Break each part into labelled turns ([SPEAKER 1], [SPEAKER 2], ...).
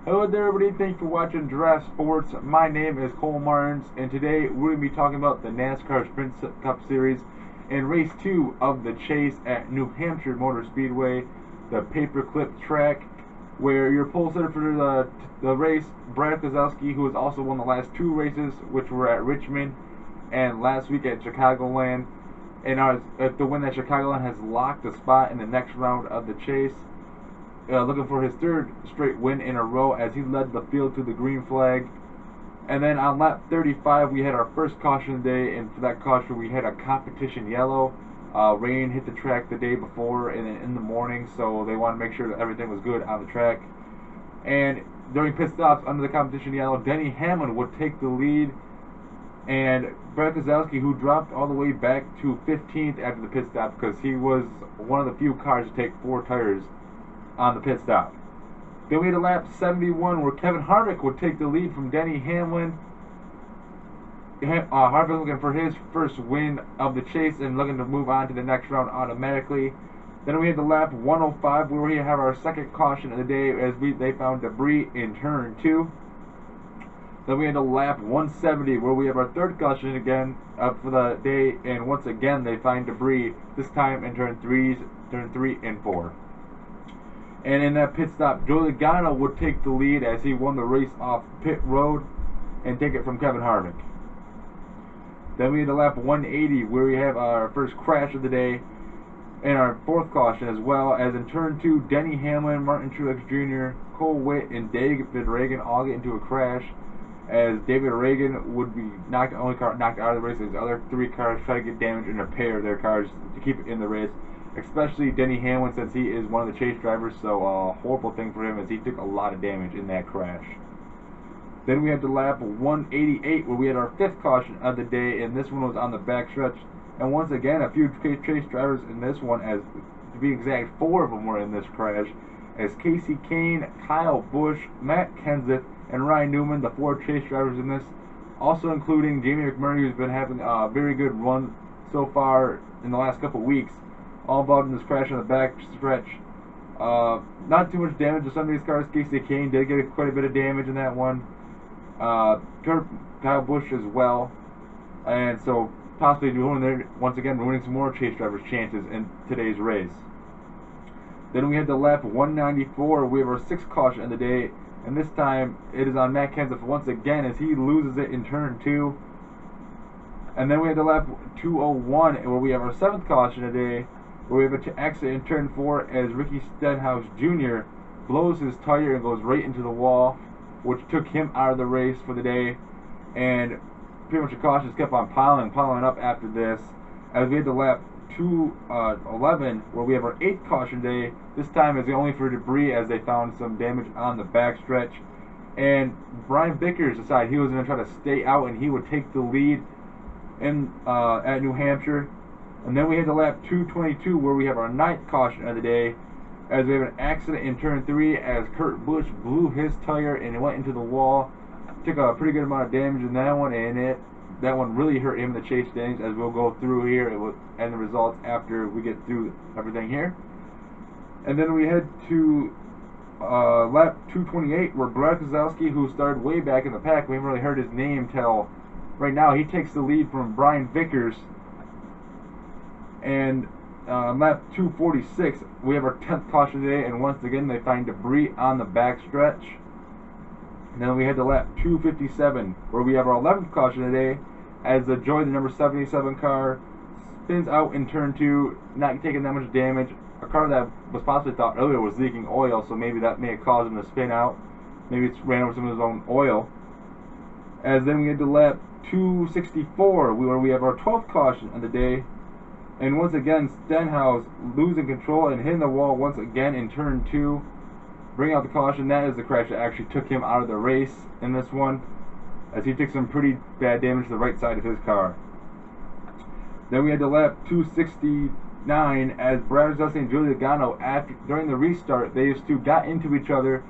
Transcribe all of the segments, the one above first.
[SPEAKER 1] Hello there everybody, thanks for watching Giraffe Sports. My name is Cole Martins, and today we're going to be talking about the NASCAR Sprint Cup Series and Race 2 of the Chase at New Hampshire Motor Speedway, the paperclip track, where your pole sitter for the race, Brad Keselowski, who has also won the last two races, which were at Richmond and last week at Chicagoland, and the win at Chicagoland has locked a spot in the next round of the Chase. Looking for his third straight win in a row as he led the field to the green flag. And then on lap 35 we had our first caution of the day, and for that caution we had a competition yellow. Rain hit the track the day before and in the morning, so they wanted to make sure that everything was good on the track. And during pit stops under the competition yellow, Denny Hamlin would take the lead, and Brad Keselowski, who dropped all the way back to 15th after the pit stop because he was one of the few cars to take four tires on the pit stop. Then we had a lap 71 where Kevin Harvick would take the lead from Denny Hamlin. Harvick looking for his first win of the Chase and looking to move on to the next round automatically. Then we had the lap 105 where we have our second caution of the day as they found debris in turn 2. Then we had the lap 170 where we have our third caution again for the day, and once again they find debris, this time in turn 3 and 4. And in that pit stop, Joey Logano would take the lead as he won the race off pit road and take it from Kevin Harvick. Then we had the lap 180 where we have our first crash of the day and our fourth caution, as well as in turn 2, Denny Hamlin, Martin Truex Jr., Cole Witt, and David Reagan all get into a crash as David Reagan would be the only car knocked out of the race as the other three cars try to get damaged and repair their cars to keep it in the race. Especially Denny Hamlin, since he is one of the Chase drivers, so a horrible thing for him as he took a lot of damage in that crash. Then we had the lap 188 where we had our fifth caution of the day, and this one was on the backstretch. And once again, a few Chase drivers in this one, as to be exact, 4 of them were in this crash, as Casey Kane, Kyle Busch, Matt Kenseth, and Ryan Newman, the 4 Chase drivers in this, also including Jamie McMurray, who's been having a very good run so far in the last couple weeks. All involved in this crash on the back stretch. Not too much damage to some of these cars. Casey Kane did get quite a bit of damage in that one. Kyle Busch as well. And so possibly once again ruining some more Chase drivers' chances in today's race. Then we had the lap 194. We have our 6th caution of the day, and this time it is on Matt Kenseth once again as he loses it in turn 2. And then we had the lap 201 where we have our 7th caution of the day, where we have an accident in turn 4 as Ricky Stenhouse Jr. blows his tire and goes right into the wall, which took him out of the race for the day. And pretty much the cautions kept on piling up after this, as we had the lap 211 where we have our 8th caution day. This time is only for debris as they found some damage on the backstretch. And Brian Vickers decided he was going to try to stay out and he would take the lead at New Hampshire. And then we had the lap 222 where we have our 9th caution of the day as we have an accident in turn 3 as Kurt Busch blew his tire and it went into the wall. Took a pretty good amount of damage in that one, and that one really hurt him in the Chase standings, as we'll go through here and the results after we get through everything here. And then we head to lap 228 where Brad Keselowski, who started way back in the pack, we haven't really heard his name till right now, he takes the lead from Brian Vickers. And lap 246, we have our 10th caution today, and once again they find debris on the backstretch. And then we had the lap 257, where we have our 11th caution today, as the Joy, the number 77 car, spins out in turn 2, not taking that much damage. A car that was possibly thought earlier was leaking oil, so maybe that may have caused him to spin out. Maybe it's ran over some of his own oil. As then we had the lap 264, where we have our 12th caution of the day. And once again, Stenhouse losing control and hitting the wall once again in turn 2. Bring out the caution. That is the crash that actually took him out of the race in this one, as he took some pretty bad damage to the right side of his car. Then we had the lap 269 as Brad Keselowski and Joey Logano, during the restart, these two got into each other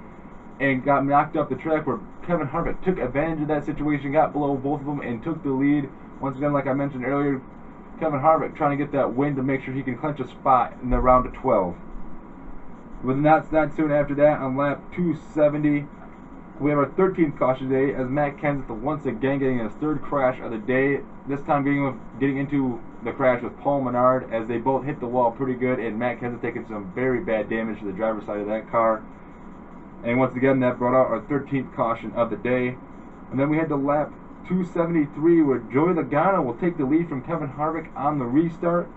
[SPEAKER 1] and got knocked up the track, where Kevin Harvick took advantage of that situation, got below both of them, and took the lead. Once again, like I mentioned earlier, Kevin Harvick trying to get that win to make sure he can clinch a spot in the round of 12. But not soon after that, on lap 270, We have our 13th caution today as Matt Kenseth once again getting his third crash of the day. This time getting into the crash with Paul Menard as they both hit the wall pretty good, and Matt Kenseth taking some very bad damage to the driver's side of that car. And once again, that brought out our 13th caution of the day. And then we had the lap 273 where Joey Logano will take the lead from Kevin Harvick on the restart.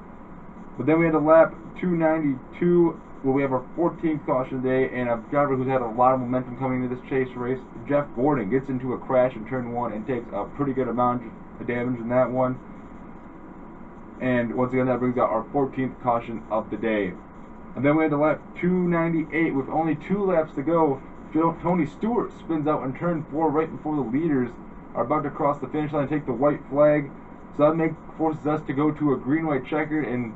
[SPEAKER 1] But then we had the lap 292 where we have our 14th caution today, and a driver who's had a lot of momentum coming into this chase race, Jeff Gordon, gets into a crash in turn 1 and takes a pretty good amount of damage in that one. And once again, that brings out our 14th caution of the day. And then we had the lap 298 with only 2 laps to go. Tony Stewart spins out in turn 4 right before the leaders are about to cross the finish line and take the white flag. So that forces us to go to a green-white checkered, and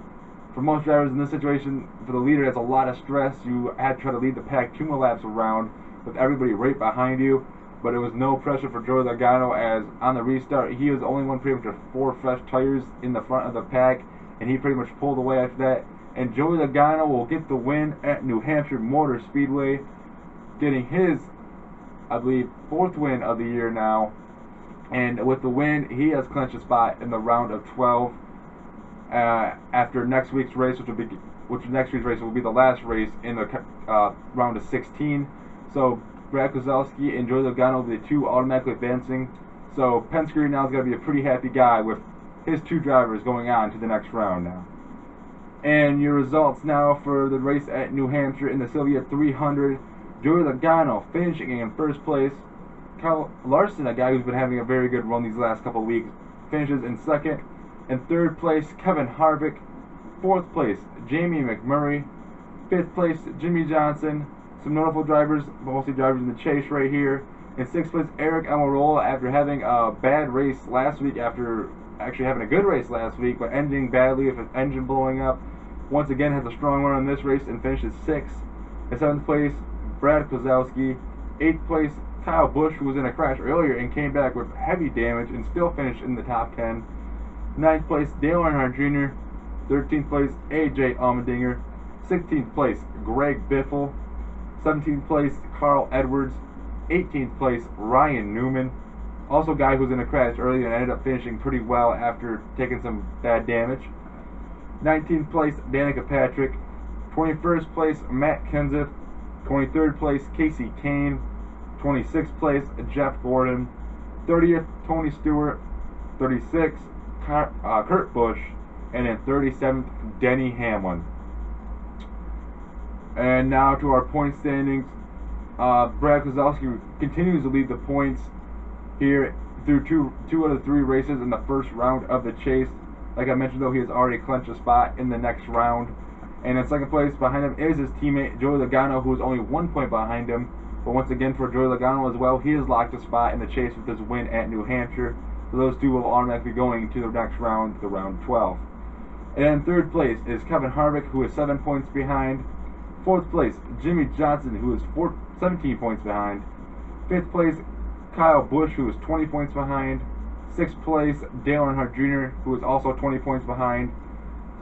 [SPEAKER 1] for most drivers in this situation, for the leader, that's a lot of stress. You had to try to lead the pack 2 more laps around with everybody right behind you, but it was no pressure for Joey Logano as on the restart, he was the only one pretty much with 4 fresh tires in the front of the pack, and he pretty much pulled away after that. And Joey Logano will get the win at New Hampshire Motor Speedway, getting his, I believe, 4th win of the year now. And with the win, he has clinched a spot in the round of 12. After next week's race, which next week's race will be the last race in the round of 16. So Brad Keselowski and Joey Logano will be the 2 automatically advancing. So Penske now is going to be a pretty happy guy with his 2 drivers going on to the next round now. And your results now for the race at New Hampshire in the Sylvia 300. Joey Logano finishing in first place. Kyle Larson, a guy who's been having a very good run these last couple of weeks, finishes in second. In third place, Kevin Harvick. 4th place, Jamie McMurray. 5th place, Jimmy Johnson. Some notable drivers, mostly drivers in the chase right here. In 6th place, Aric Almirola, after having a bad race last week, after actually having a good race last week, but ending badly with his engine blowing up. Once again, has a strong run in this race and finishes 6th. In 7th place, Brad Keselowski. 8th place, Kyle Busch, who was in a crash earlier and came back with heavy damage and still finished in the top 10. 9th place, Dale Earnhardt Jr. 13th place, AJ Allmendinger. 16th place, Greg Biffle. 17th place, Carl Edwards. 18th place, Ryan Newman. Also a guy who was in a crash earlier and ended up finishing pretty well after taking some bad damage. 19th place, Danica Patrick. 21st place, Matt Kenseth. 23rd place, Casey Kane. 26th place, Jeff Gordon. 30th, Tony Stewart. 36th, Kurt Busch, and in 37th, Denny Hamlin. And now to our point standings. Brad Keselowski continues to lead the points here through two out of 3 races in the first round of the chase. Like I mentioned, though, he has already clinched a spot in the next round. And in second place behind him is his teammate Joey Logano, who is only 1 point behind him. But once again, for Joey Logano as well, he has locked a spot in the chase with his win at New Hampshire. So those 2 will automatically be going to the next round, the round 12. And in 3rd place is Kevin Harvick, who is 7 points behind. 4th place, Jimmy Johnson, who is 17 points behind. 5th place, Kyle Busch, who is 20 points behind. 6th place, Dale Earnhardt Jr., who is also 20 points behind.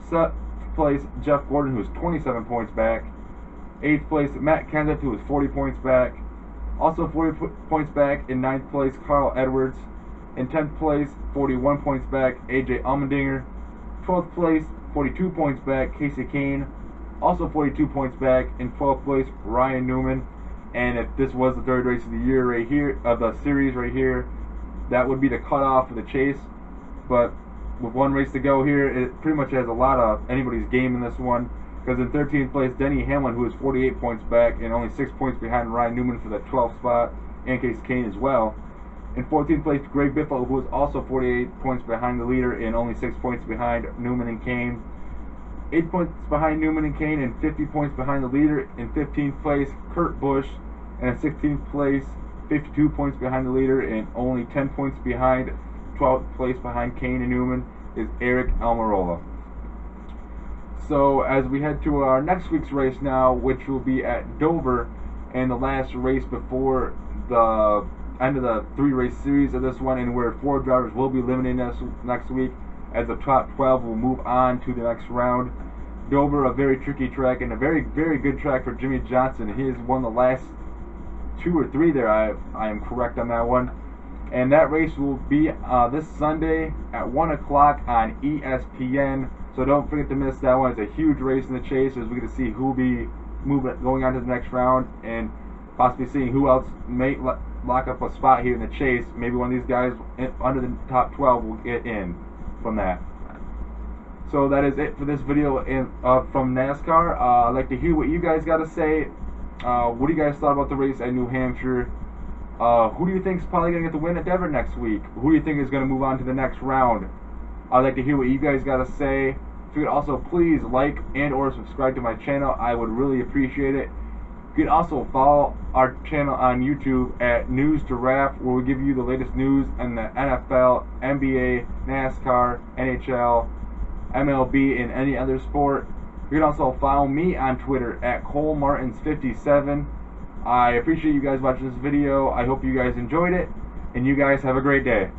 [SPEAKER 1] 7th place, Jeff Gordon, who is 27 points back. 8th place, Matt Kenseth, who is 40 points back. Also 40 points back in 9th place, Carl Edwards. In 10th place, 41 points back, AJ Allmendinger. 12th place, 42 points back, Casey Kane. Also 42 points back in 12th place, Ryan Newman. And if this was the 3rd race of the year right here, of the series right here, that would be the cutoff for the chase. But with 1 race to go here, it pretty much has a lot of anybody's game in this one. Because in 13th place, Denny Hamlin, who is 48 points back and only 6 points behind Ryan Newman for the 12th spot, and Casey Kane as well. In 14th place, Greg Biffle, who is also 48 points behind the leader and only 6 points behind Newman and Kane. 8 points behind Newman and Kane and 50 points behind the leader. In 15th place, Kurt Busch. And in 16th place, 52 points behind the leader and only 10 points behind, 12th place behind Kane and Newman, is Aric Almirola. So as we head to our next week's race now, which will be at Dover, and the last race before the end of the 3-race series of this one, and where 4 drivers will be eliminated next week, as the top 12 will move on to the next round. Dover, a very tricky track and a very, very good track for Jimmy Johnson. He has won the last 2 or 3 there. I am correct on that one. And that race will be this Sunday at 1 o'clock on ESPN. So don't forget to miss that one. It's a huge race in the chase as we get to see who will be going on to the next round and possibly seeing who else may lock up a spot here in the chase. Maybe one of these guys under the top 12 will get in from that. So that is it for this video from NASCAR. I'd like to hear what you guys got to say. What do you guys thought about the race at New Hampshire? Who do you think is probably going to get the win at Denver next week? Who do you think is going to move on to the next round? I'd like to hear what you guys got to say. If you could also please like and or subscribe to my channel, I would really appreciate it. You can also follow our channel on YouTube at News Giraffe, where we give you the latest news in the NFL, NBA, NASCAR, NHL, MLB, and any other sport. You can also follow me on Twitter at ColeMartins57. I appreciate you guys watching this video. I hope you guys enjoyed it, and you guys have a great day.